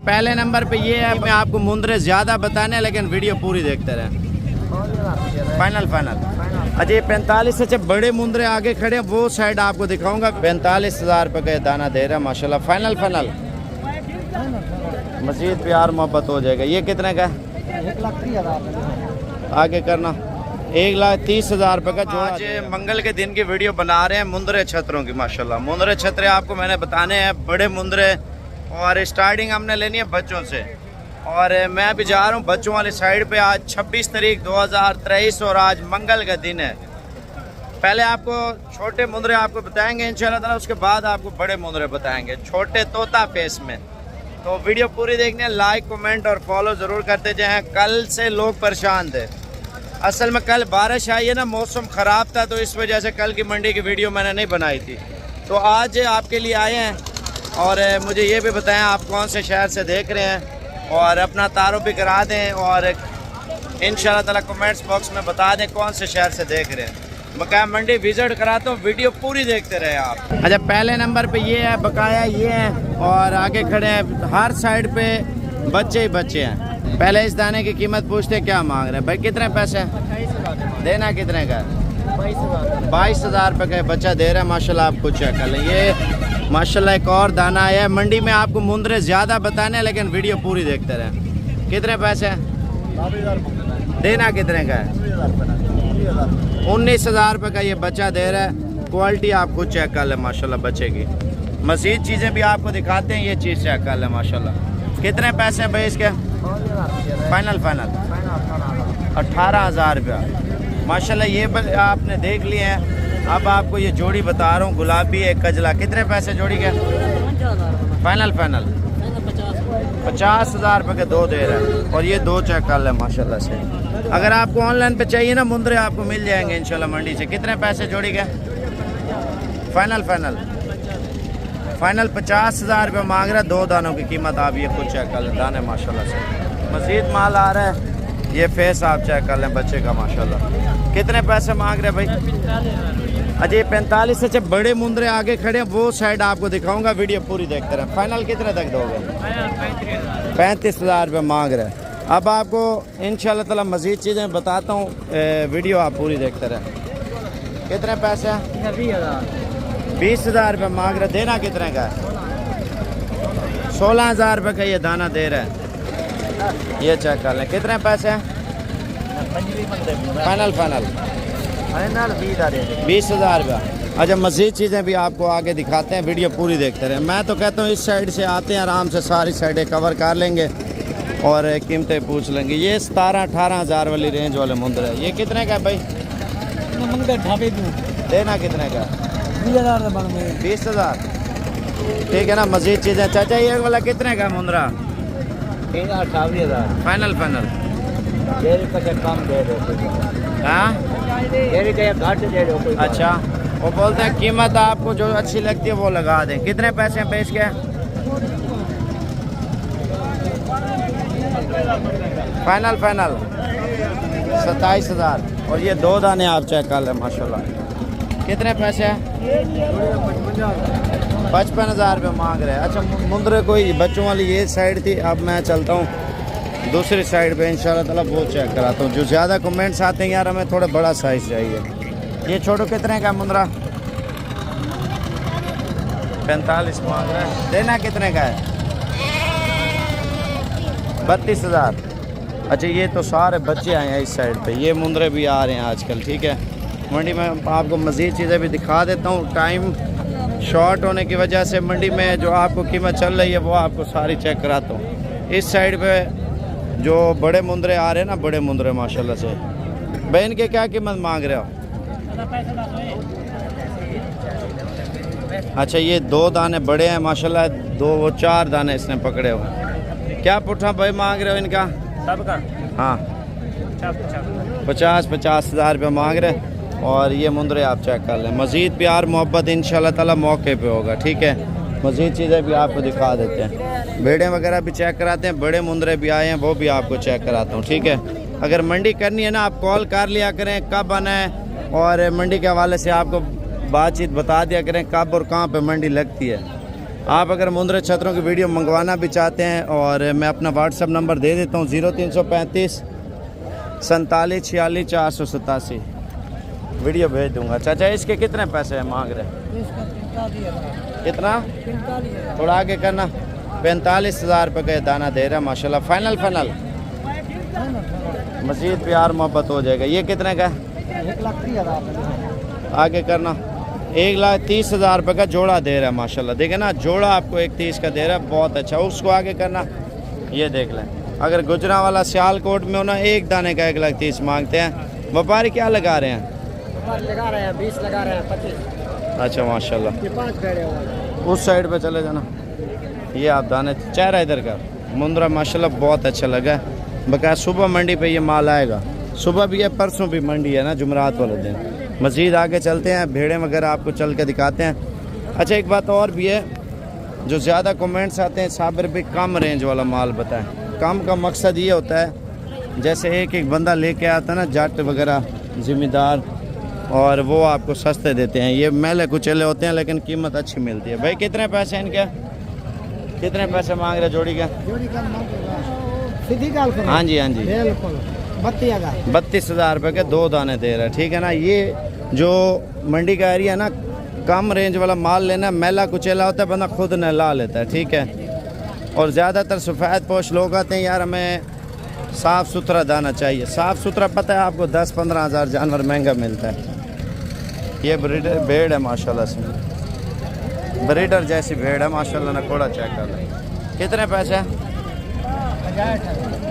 पहले नंबर पे ये है, मैं आपको मुंदरे ज़्यादा बताने लेकिन वीडियो पूरी देखते रहें। फाइनल अच्छा ये 45 से बड़े मुंदरे आगे खड़े हैं, वो साइड आपको दिखाऊंगा। 45,000 रुपये का दाना दे रहा है माशाल्लाह। फाइनल मजीद प्यार मोहब्बत हो जाएगा। ये कितने का है? 1,30,000 आगे करना 1,30,000 रुपये का जोड़ा। आज मंगल के दिन की वीडियो बना रहे हैं मुंदरे छतरों की माशाल्लाह। मुंदरे छतरे आपको मैंने बताने हैं, बड़े मुंदरे, और स्टार्टिंग हमने लेनी है बच्चों से। और मैं अभी जा रहा हूँ बच्चों वाली साइड पे। आज 26 तारीख 2023 और आज मंगल का दिन है। पहले आपको छोटे मुंदरे आपको बताएंगे इंशाल्लाह ताला, उसके बाद आपको बड़े मुंदरे बताएंगे छोटे तोता फेस में। तो वीडियो पूरी देखने, लाइक कमेंट और फॉलो ज़रूर करते जाएँ। कल से लोग परेशान थे, असल में कल बारिश आई है ना, मौसम ख़राब था, तो इस वजह से कल की मंडी की वीडियो मैंने नहीं बनाई थी। तो आज आपके लिए आए हैं और मुझे ये भी बताएं आप कौन से शहर से देख रहे हैं, और अपना तारुफ भी करा दें, और इंशाल्लाह ताला कमेंट्स बॉक्स में बता दें कौन से शहर से देख रहे हैं। बकाया मंडी विज़िट कराता हूँ, वीडियो पूरी देखते रहे आप। अच्छा पहले नंबर पे ये है, बकाया ये है, और आगे खड़े हैं, हर साइड पे बच्चे ही बच्चे हैं। पहले इस दाने की कीमत पूछते हैं, क्या मांग रहे हैं भाई? कितने पैसे देना? कितने का? 22,000 रुपये का बच्चा दे रहा है माशाल्लाह। आप कुछ चेक कर लें। ये माशाल्लाह एक और दाना आया है। मंडी में आपको मुंदरे ज़्यादा बताने लेकिन वीडियो पूरी देखते रहें। कितने पैसे देना? कितने का है? 19,000 रुपये का ये बच्चा दे रहा है। क्वालिटी आप खुद चेक कर लें माशाल्लाह बच्चे की। मज़ीद चीज़ें भी आपको दिखाते हैं, ये चीज़ चेक कर लें माशाल्लाह। कितने पैसे हैं भाई इसके? फाइनल 18,000 रुपया माशाल्लाह। ये आपने देख लिए हैं। अब आपको ये जोड़ी बता रहा हूँ, गुलाबी एक कजला। कितने पैसे जोड़ी के? फाइनल 50,000 रुपये के दो दे रहा है। और ये दो चेक कर लें माशाल्लाह से। अगर आपको ऑनलाइन पे चाहिए ना मुंदरे, आपको मिल जाएंगे इंशाल्लाह मंडी से। कितने पैसे जोड़ी के? फाइनल 50,000 रुपये मांग रहा है। दो दानों की कीमत आप ये खुद चेक कर लें, दाने माशाल्लाह से। मज़ीद माल आ रहा है, ये फेस आप चेक कर लें बच्चे का माशाल्लाह। कितने पैसे मांग रहे हैं भाई? अच्छा ये 45 से बड़े मुंदरे आगे खड़े हैं, वो साइड आपको दिखाऊंगा, वीडियो पूरी देखते रहें। फाइनल कितने तक दोगे? 35,000 रुपये मांग रहे हैं। अब आपको इंशाल्लाह ताला मज़ीद चीज़ें बताता हूँ, वीडियो आप पूरी देखते रहें। कितने पैसे? 20,000 रुपये मांग रहे। देना कितने का है? 16,000 रुपये का ये दाना दे रहा है। ये चेक कर लें। कितने पैसे हैं? फाइनल 20,000 रुपया। अच्छा मज़ीद चीज़ें भी आपको आगे दिखाते हैं, वीडियो पूरी देखते रहें। मैं तो कहता हूँ इस साइड से आते हैं, आराम से सारी साइडें कवर कर लेंगे और कीमतें पूछ लेंगे। ये 17-18,000 वाली रेंज वाले मुंदरे। ये कितने का है भाई? देना कितने का? 20,000। ठीक है ना। मज़ीद चीज़ें। चाचा ये वाला कितने का मुंदरा? 28,000 फाइनल हाँ। अच्छा वो बोलते हैं कीमत आपको जो अच्छी लगती है वो लगा दें। कितने पैसे हैं पेश के? फाइनल 27,000। और ये दो दाने आप चेक कर लें माशाल्लाह। कितने पैसे हैं? 55,000 रुपये मांग रहे हैं। अच्छा मुंदरे कोई बच्चों वाली ये साइड थी। अब मैं चलता हूँ दूसरी साइड पे इंशाल्लाह ताला, वो चेक कराता हूँ। जो ज़्यादा कमेंट्स आते हैं यार हमें थोड़ा बड़ा साइज़ चाहिए। ये छोटो कितने का मुंदरा? 45 मांग रहा है। देना कितने का है? 32,000। अच्छा ये तो सारे बच्चे आए हैं इस साइड पे, ये मुंदरे भी आ रहे हैं आजकल। ठीक है मंडी में आपको मज़ीद चीज़ें भी दिखा देता हूँ। टाइम शॉर्ट होने की वजह से मंडी में जो आपको कीमत चल रही है वो आपको सारी चेक कराता हूँ। इस साइड पे जो बड़े मुंदरे आ रहे हैं ना, बड़े मुंदरे माशाल्लाह से। बहन के क्या कीमत मांग रहे हो? अच्छा ये दो दाने बड़े हैं माशाल्लाह, दो वो 4 दाने इसने पकड़े हुए। क्या पुट्ठा भाई मांग रहे हो इनका? सबका हाँ 50,000 रुपये मांग रहे। और ये मुंदरे आप चेक कर लें। मज़ीद प्यार मोहब्बत इंशाल्लाह ताला मौके पे होगा। ठीक है मज़ीद चीज़ें भी आपको दिखा देते हैं, भेड़ें वगैरह भी चेक कराते हैं। बड़े मुंदरे भी आए हैं, वो भी आपको चेक कराता हूँ। ठीक है अगर मंडी करनी है ना, आप कॉल कर लिया करें कब आना है, और मंडी के हवाले से आपको बातचीत बता दिया करें कब और कहाँ पे मंडी लगती है। आप अगर मुंद्रे छतरों की वीडियो मंगवाना भी चाहते हैं और मैं अपना व्हाट्सअप नंबर दे देता हूँ 0335 47 46 487 वीडियो भेज दूंगा। चाचा इसके कितने पैसे मांग रहे हैं? इसका 45,000 कितना? 45,000 थोड़ा आगे करना। 45,000 रुपये का दाना दे रहा है माशाल्लाह। फाइनल मज़ीद प्यार मोहब्बत हो जाएगा। ये कितने का? 1,30,000 आगे करना। 1,30,000 रुपये का जोड़ा दे रहा है माशाल्लाह। देखे ना, जोड़ा आपको 1,30 का दे रहा है, बहुत अच्छा। उसको आगे करना। ये देख लें, अगर गुजरांवाला सियालकोट में हो ना, एक दाने का 1,30,000 मांगते हैं। व्यापारी क्या लगा रहे हैं? लगा रहे हैं 20 लगा रहे हैं 25। अच्छा माशाल्लाह। ये 5 भेड़े हुए। उस साइड पे चले जाना। ये आप दाने चेहरा इधर का मुंद्रा माशाल्लाह बहुत अच्छा लगा है। बकाया सुबह मंडी पे ये माल आएगा। सुबह भी है, परसों भी मंडी है ना, जुमरात वाले दिन। मज़ीद आगे चलते हैं, भेड़ें वगैरह आपको चल के दिखाते हैं। अच्छा एक बात और भी है, जो ज़्यादा कमेंट्स आते हैं साबिर भी कम रेंज वाला माल बताएं। कम का मकसद ये होता है जैसे एक बंदा लेके आता है ना, जाट वगैरह ज़िम्मेदार, और वो आपको सस्ते देते हैं। ये मैले कुचले होते हैं लेकिन कीमत अच्छी मिलती है। भाई कितने पैसे हैं इनके? कितने पैसे मांग रहे जोड़ी का? जोड़ी का सीधी गाल करो। हाँ जी हाँ जी, बिल्कुल 32,000। 32,000 रुपये के 2 दाने दे रहा है। ठीक है ना। ये जो मंडी का एरिया है ना, कम रेंज वाला माल लेना, मैला कुचेला होता है, बंदा खुद नहला लेता है। ठीक है। और ज़्यादातर सफ़ेद पोश लोग आते हैं, यार हमें साफ़ सुथरा दाना चाहिए। साफ़ सुथरा पता है आपको 10-15 हज़ार जानवर महंगा मिलता है। ये भेड़ है माशाल्लाह से, ब्रीडर जैसी भेड़ है माशाल्लाह। ना कोड़ा चेक कर ले। कितने पैसे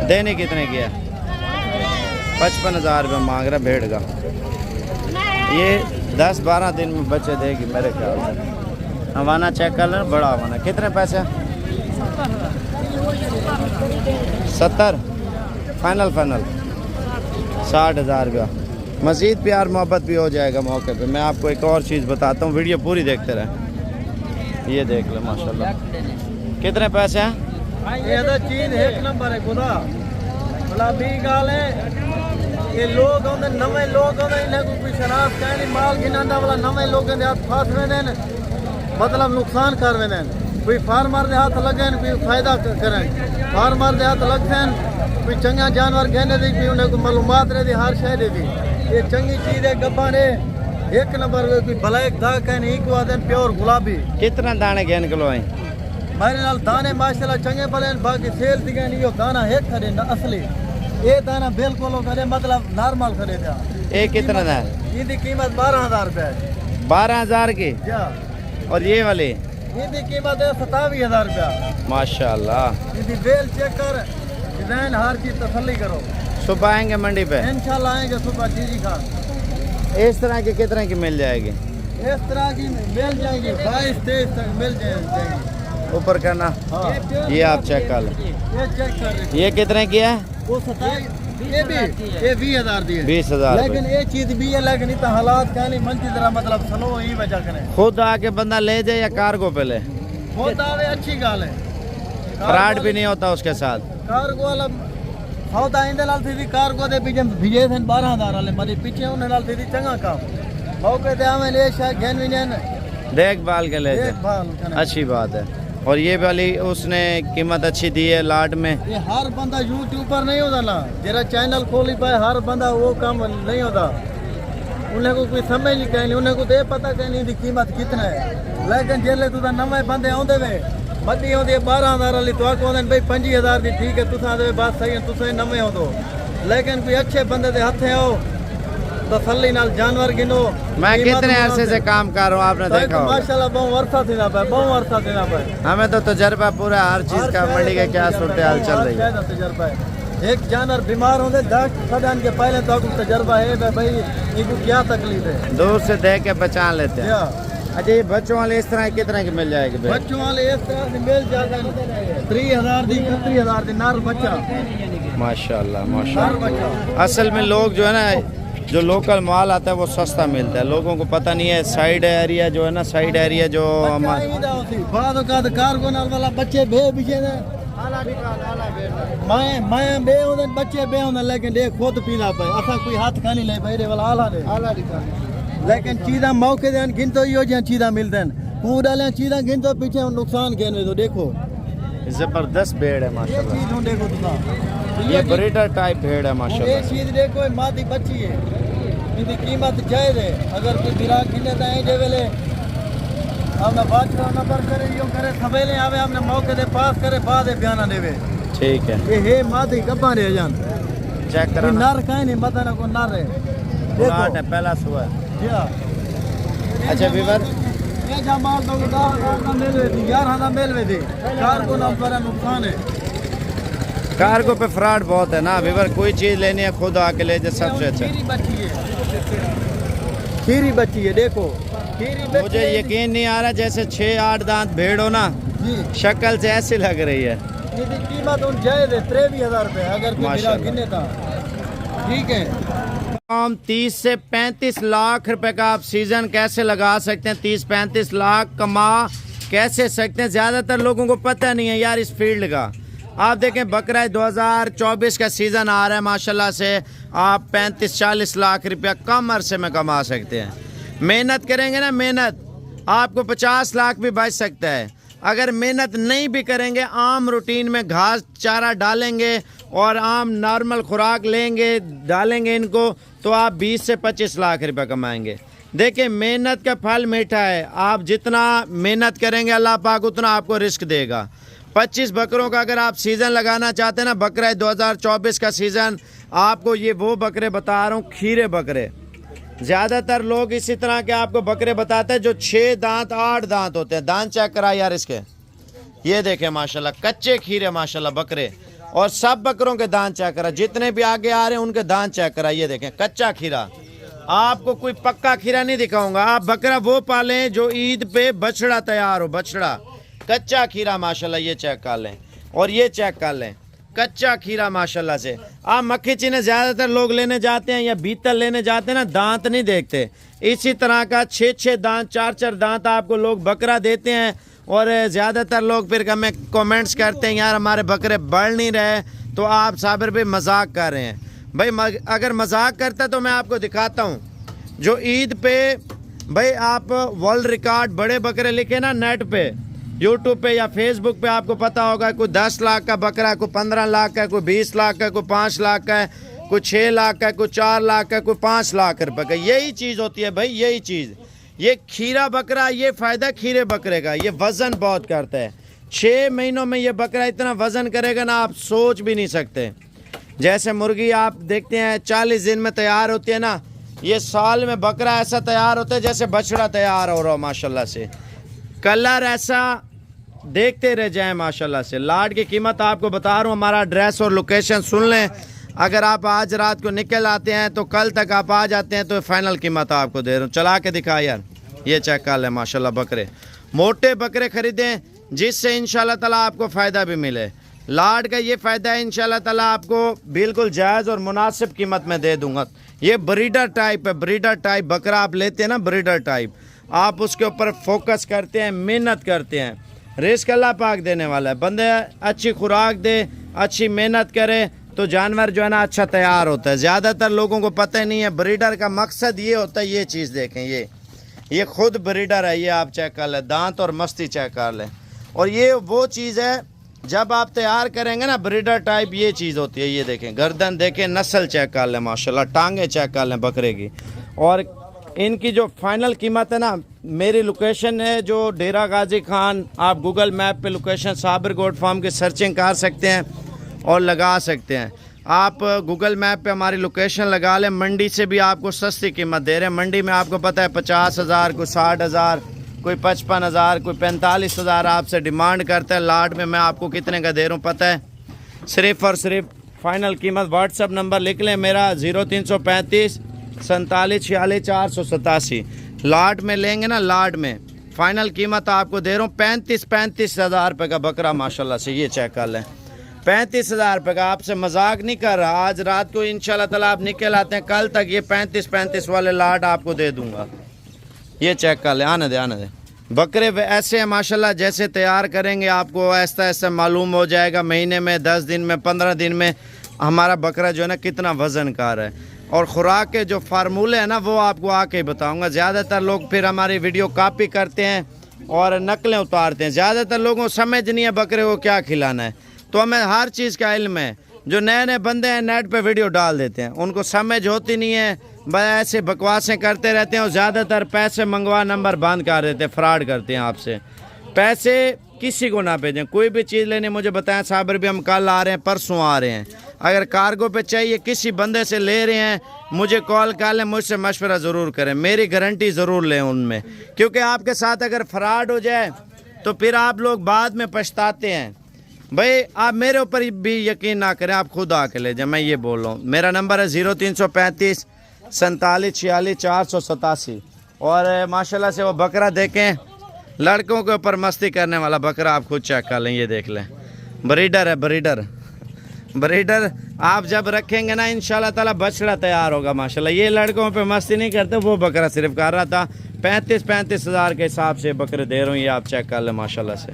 देने? कितने की है? 55,000 रुपये मांग रहा भेड़ का। ये 10-12 दिन में बच्चे देगी मेरे ख्याल से। हवाना चेक कर लेना, बड़ा हवाना। कितने पैसे? 70। फाइनल 60,000 रुपया। मज़ीद प्यार मोहब्बत भी हो जाएगा मौके पे। मैं आपको एक और चीज़ बताता हूँ, वीडियो पूरी देखते रहें। ये देख लो माशाल्लाह। कितने पैसे हैं? ये तो चीज एक नंबर है खुदा। गुलाबी गाल है। ये लोग आते नवे लोग आते, इन्हें कोई शराब कहनी माल गिनांदा वाला नवे लोग के हाथ फंस रहे हैं, मतलब नुकसान कर रहे हैं। कोई फार्मर के हाथ लगे, कोई फायदा करें। फार्मर के हाथ लगते हैं, कोई चंगा जानवर कहने दी, कोई उन्हें मालूमात रही हर शय दी। ये चंगी चीज है। गब्बा ने एक नंबर कोई ब्लैक था कहने एक आते प्योर गुलाबी। कितना दाने गहन किलो है? मेरे नाल दाने माशाल्लाह चंगे भले बाकी सेल थी कहनी यो दाना है खरे ना असली। ये दाना बिल्कुल करे मतलब नॉर्मल करे था। ये कितना है? इसकी कीमत 12,000 रुपये है। 12,000 की। क्या? और ये वाली? इसकी कीमत है 27,000 रुपया। माशाल्लाह। इसकी बेल चेक कर, डिजाइन हर चीज तसल्ली करो। सुबह आएंगे मंडी पे इंशाल्लाह आएंगे सुबह जी खान। इस तरह की कितने की मिल जाएगी? इस तरह की मिल जाएगी 22-23 तक मिल जाएगी। ऊपर करना। हाँ। ये आप चेक कर लें। ये चेक कर। ये कितने की है? वो 27 ये 20,000 दी है। 20,000। लेकिन ये चीज भी है, लेकिन इतना हालात क्या नहीं मनती तरह मतलब स्लो ही वजह करें। खुद आके बंदा ले जाए या कार्गो पे ले? वो दावे अच्छी गाल है। फ्रॉड भी नहीं होता उसके साथ? कार्गो वाला सौदा इंदे नाल थी कार्गो दे पीछे भेजे थे 12,000 वाले मरी पीछे उन्हें नाल थी चंगा काम मौके दे हमें ले शायद घेन भी नहीं देखभाल के ले जाए। देखभाल अच्छी बात है। और ये वाली उसने कीमत अच्छी दी है लाट में। ये हर बंदा यूट्यूब पर नहीं होता ना, जरा चैनल खोली पाए हर बंदा वो काम नहीं होता। उन्हें को कोई समझ नहीं कहनी, उन्हें को तो पता कहनी दी कीमत कितना है। लेकिन जेले तुझा नवे बंदे आते वे मदी आती है 12,000 वाली तो आखो भाई 25,000 की ठीक है तुसा दे बात सही है तुसा नवे हो। लेकिन कोई अच्छे बंदे के हथे आओ तसल्ली नाल जानवर गिनो। मैं कितने अरसे से काम कर रहा हूँ, आपने देखा होगा। माशाल्लाह बहुत वर्षा थी ना भाई, बहुत वर्षा थी ना भाई। हमें तो तजर्बा पूरा हर चीज का, मंडी के क्या सूरत हाल चल रही है। तजर्बा है। एक जानवर बीमार होते 10 सदन के पहले तो आपको तजर्बा है भाई इनको क्या तकलीफ है, दूर से देख के पहचान लेते हैं। अच्छा ये बच्चों वाले इस तरह कितने की मिल जाएगी? बच्चों वाले इस तरह से मिल जाता है 30,000 दी 31,000 दी नार बच्चा। माशाल्लाह माशाल्लाह। असल में लोग जो है ना, जो लोकल माल आता है वो सस्ता मिलता है। लोगों को पता नहीं है साइड एरिया जो है ना, साइड एरिया जो बाद कार्गो नाल वाला बच्चे बे पीछे मैं बे होंदे बच्चे बे होंदे लेकिन दे खुद पीला पे असा कोई हाथ खानी ले भाई रे वाला आला दे। लेकिन चीज़ा मौके दे गिनतो यो जे चीज़ा मिलदन मुंह डाले चीज़ा गिन तो पीछे नुकसान कहने तो देखो जबरदस्त भेड़ है ये माशाल्लाह। चीज़ हूँ देखो तुम ये ब्रीडर टाइप भेड़ है ये माशाल्लाह। चीज़ देखो ये मादी बच्ची है इनकी कीमत जायज़ है अगर कोई गिराक गिने तो जे वेले हमने बात नंबर करे यो करे सवेले आवे हमने मौके दे पास करे बाद बयाना देवे ठीक है, ये है मादी कब्बा रे जान चेक ये कराना। नर काहे नहीं पता ना को नर है उलाट है, पहला सुबह। जी हाँ। अच्छा वीवर, ये जमाल तो का मेल वे थी यार हाँ मेल वे थी कार को नाम पर नुकसान है कार्गो पे फ्रॉड बहुत है ना वीवर। कोई चीज़ लेनी है खुद आके ले जाए, सबसे अच्छा। खीरी बच्ची है खीरी बच्ची है देखो खीरी बच्ची मुझे है। यकीन नहीं आ रहा जैसे 6-8 दांत भेड़ हो ना, जी शक्ल से ऐसी लग रही है। इसकी कीमत उन जायज़ है 23,000 रुपये अगर कोई मेरा माशाल्लाह। गिने था ठीक है। हम 30 से 35 लाख रुपए का आप सीजन कैसे लगा सकते हैं, 30-35 लाख कमा कैसे सकते हैं। ज़्यादातर लोगों को पता नहीं है यार इस फील्ड का। आप देखें बकरा 2024 का सीज़न आ रहा है माशाल्लाह से, आप 35-40 लाख रुपया कम अरसे में कमा सकते हैं। मेहनत करेंगे ना, मेहनत, आपको 50 लाख भी बच सकता है। अगर मेहनत नहीं भी करेंगे, आम रूटीन में घास चारा डालेंगे और आम नॉर्मल खुराक लेंगे डालेंगे इनको, तो आप 20 से 25 लाख रुपए कमाएंगे। देखिए मेहनत का फल मीठा है। आप जितना मेहनत करेंगे अल्लाह पाक उतना आपको रिस्क देगा। 25 बकरों का अगर आप सीज़न लगाना चाहते हैं ना, बकरा 2024 का सीज़न, आपको ये वो बकरे बता रहा हूँ, खीरे बकरे। ज़्यादातर लोग इसी तरह के आपको बकरे बताते हैं जो 6 दांत 8 दांत होते हैं। दांत चेक करा यार इसके, ये देखें माशाल्लाह कच्चे खीरे माशाल्लाह बकरे। और सब बकरों के दांत चेक करा, जितने भी आगे आ रहे हैं उनके दांत चेक करा, ये देखें कच्चा खीरा। आपको कोई पक्का खीरा नहीं दिखाऊंगा। आप बकरा वो पालें जो ईद पे बछड़ा तैयार हो, बछड़ा कच्चा खीरा माशाल्लाह, ये चेक कर लें। और ये चेक कर लें कच्चा खीरा माशाल्लाह से। आप मक्खी चीने ज़्यादातर लोग लेने जाते हैं या बीतल लेने जाते हैं ना, दांत नहीं देखते। इसी तरह का 6-6 दांत 4-4 दांत आपको लोग बकरा देते हैं। और ज़्यादातर लोग फिर हमें कमेंट्स करते हैं यार हमारे बकरे बढ़ नहीं रहे, तो आप साबिर भाई मजाक कर रहे हैं। भाई अगर मजाक करता तो मैं आपको दिखाता हूँ। जो ईद पे भाई आप वर्ल्ड रिकॉर्ड बड़े बकरे लिखे ना नेट पे, यूट्यूब पे या फेसबुक पे, आपको पता होगा कोई 10 लाख का बकरा है, कोई 15 लाख का है, कोई 20 लाख का है, कोई 5 लाख का है, कोई 6 लाख का है, कोई 4 लाख का है, कोई 5 लाख रुपए का। यही चीज़ होती है भाई, यही चीज़। ये खीरा बकरा, ये फ़ायदा खीरे बकरे का, ये वज़न बहुत करता है। 6 महीनों में ये बकरा इतना वज़न करेगा ना, आप सोच भी नहीं सकते। जैसे मुर्गी आप देखते हैं 40 दिन में तैयार होती है ना, ये साल में बकरा ऐसा तैयार होता है जैसे बछड़ा तैयार हो रहा हो माशाल्लाह से। कलर ऐसा देखते रह जाए माशाल्लाह से। लाट की कीमत आपको बता रहा हूँ, हमारा एड्रेस और लोकेशन सुन लें। अगर आप आज रात को निकल आते हैं तो कल तक आप आ जाते हैं तो फाइनल कीमत आपको दे रहा हूँ। चला के दिखा यार, ये चेक कर लें माशाल्लाह बकरे। मोटे बकरे खरीदें जिससे इंशाल्लाह ताला आपको फ़ायदा भी मिले। लाट का ये फ़ायदा है इंशाल्लाह ताला आपको बिल्कुल जायज़ और मुनासिब कीमत में दे दूँगा। ये ब्रीडर टाइप है, ब्रीडर टाइप बकरा आप लेते हैं ना, ब्रीडर टाइप, आप उसके ऊपर फोकस करते हैं, मेहनत करते हैं, रिस्क अल्लाह पाक देने वाला है। बंदे अच्छी खुराक दे, अच्छी मेहनत करे तो जानवर जो है ना अच्छा तैयार होता है। ज़्यादातर लोगों को पता ही नहीं है। ब्रीडर का मकसद ये होता है, ये चीज़ देखें, ये खुद ब्रीडर है, ये आप चेक कर लें, दांत और मस्ती चेक कर लें। और ये वो चीज़ है जब आप तैयार करेंगे ना ब्रीडर टाइप, ये चीज़ होती है। ये देखें गर्दन देखें, नस्ल चेक कर लें माशाल्लाह, टांगे चेक कर लें बकरे की। और इनकी जो फाइनल कीमत है ना, मेरी लोकेशन है जो डेरा गाजी खान, आप गूगल मैप पे लोकेशन साबिर गोट फार्म की सर्चिंग कर सकते हैं और लगा सकते हैं। आप गूगल मैप पे हमारी लोकेशन लगा लें। मंडी से भी आपको सस्ती कीमत दे रहे हैं। मंडी में आपको पता है 50,000, कोई 60,000, कोई 55,000, कोई 45,000 आपसे डिमांड करता है। लाट में मैं आपको कितने का दे रहा हूँ पता है? सिर्फ़ और सिर्फ फाइनल कीमत, व्हाट्सअप नंबर लिख लें मेरा 0335 47 46 487। लाट में लेंगे ना, लाट में फ़ाइनल कीमत आपको दे रहा हूँ 35,000 रुपये का बकरा माशाल्लाह से। ये चेक कर लें, 35,000 रुपये का। आपसे मजाक नहीं कर रहा। आज रात को इंशाल्लाह ताला आप निकल आते हैं, कल तक ये 35 वाले लाट आपको दे दूंगा। ये चेक कर ले, आने दे। बकरे ऐसे हैं माशाल्लाह, जैसे तैयार करेंगे आपको ऐसा ऐसा मालूम हो जाएगा। महीने में 10 दिन में 15 दिन में हमारा बकरा जो है ना कितना वज़न का रहा है। और ख़ुराक के जो फार्मूले हैं ना वो आपको आके बताऊंगा। ज़्यादातर लोग फिर हमारी वीडियो कॉपी करते हैं और नकलें उतारते हैं। ज़्यादातर लोगों को समझ नहीं है बकरे को क्या खिलाना है, तो हमें हर चीज़ का इल्म है। जो नए नए बंदे हैं नेट पे वीडियो डाल देते हैं, उनको समझ होती नहीं है, बस ऐसे बकवासें करते रहते हैं और ज़्यादातर पैसे मंगवा नंबर बंद कर देते हैं, फ्रॉड करते हैं आपसे। पैसे किसी को ना भेजें, कोई भी चीज़ लेने मुझे बताएं साबर भी हम कल आ रहे हैं, परसों आ रहे हैं। अगर कार्गो पे चाहिए, किसी बंदे से ले रहे हैं, मुझे कॉल कर लें, मुझसे मशवरा ज़रूर करें, मेरी गारंटी ज़रूर लें उनमें, क्योंकि आपके साथ अगर फ्रॉड हो जाए तो फिर आप लोग बाद में पछताते हैं। भाई आप मेरे ऊपर भी यकीन ना करें, आप खुद आके ले जाए, मैं ये बोल रहा हूँ। मेरा नंबर है 0335 47 46 487। और माशाल्लाह से वो बकरा देखें, लड़कों के ऊपर मस्ती करने वाला बकरा, आप खुद चेक कर लें, ये देख लें, ब्रीडर है, ब्रीडर आप जब रखेंगे ना इंशाल्लाह ताला बछड़ा तैयार होगा माशाल्लाह। ये लड़कों पे मस्ती नहीं करते, वो बकरा सिर्फ कर रहा था। 35 हज़ार के हिसाब से बकरे दे रहा हूँ, ये आप चेक कर लें माशाल्लाह से।